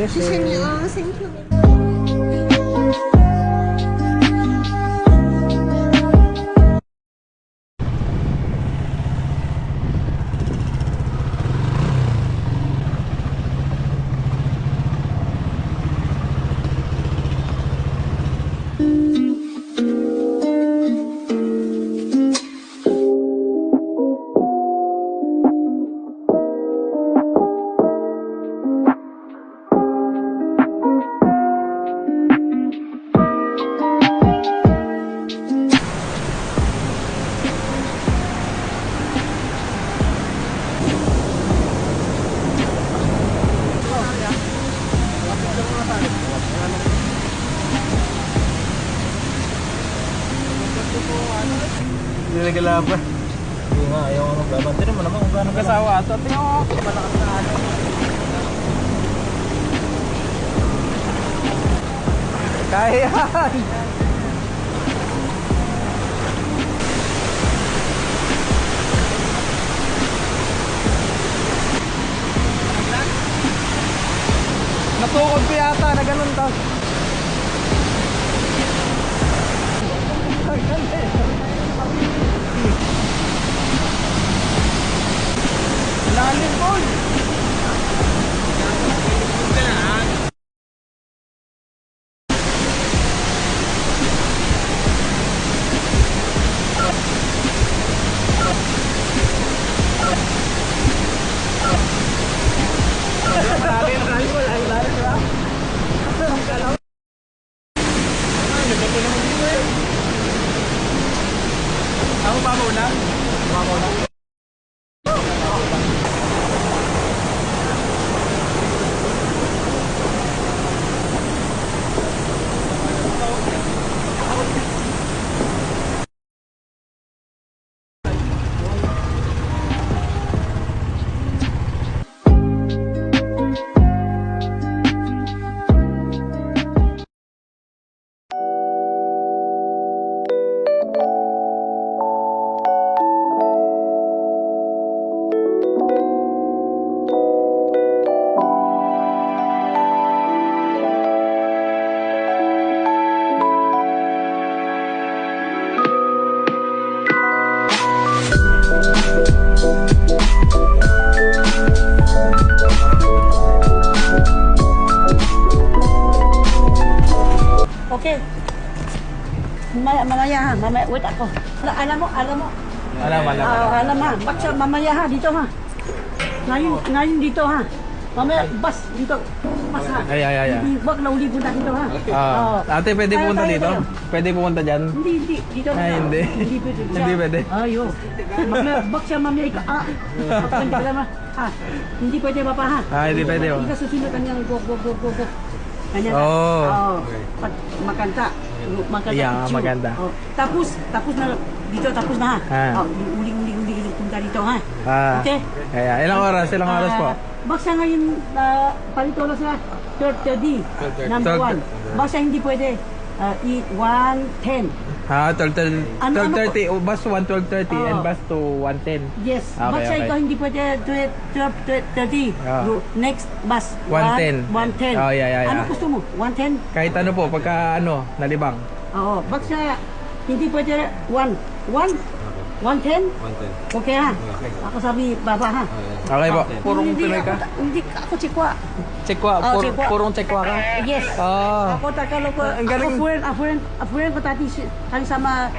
谢谢你啊，thank you。Hindi nagalaban. Hindi nga, ayaw nga maglaban. Tignan mo naman kung gaano Nagkasawa ato. Tingnan mo. Malakas na ano. Kaya yan. Natukod ko yata na ganun to. Lalim po. Ako pa muna. Okay. Mamaya ha, mamaya, wait ako. Alam mo. Alam. Alam ha, baksa mamaya ha, dito ha. Ngayon dito ha. Mamaya, bus dito. Bus ha. Ay. Wag na uli punta dito ha. Ate, pwede pumunta dito? Pwede pumunta dyan? Hindi. Dito na. Ay, hindi. Hindi pwede. Hindi pwede. Ayo. Baksa mamaya ikaw. Hindi ka naman. Hindi pwede pa ha. Hindi pwede. Hindi ka susunod kanyang go. Kanya makanta. Yeah, picture. maganda. Tapos na dito, tapos na ha. Uli punta dito ha. Okay? Kaya, ilang oras po? Baksa ngayon, palito na sa 12:30. Number 1. Baksa hindi pwede. Eat 1:10. 12:30. Bus 1:12:30 and bus to 1:10. Yes. Baksa ikaw hindi pwede 12:30. Next bus 1:10. 1:10. Yeah. Ano gusto mo? 1:10? Kahit ano po, pagka nalibang. Oo. Baksa hindi pwede 1:10? 1:10? Okay ha? Ako sabi baba ha? Okay po. Purong Pinoy ka? Hindi ako Chikwa. Chekwa? Purong Chekwa ka? Yes. Ako Tagalog ko. Ang galing. Ako friend ko tati kami sama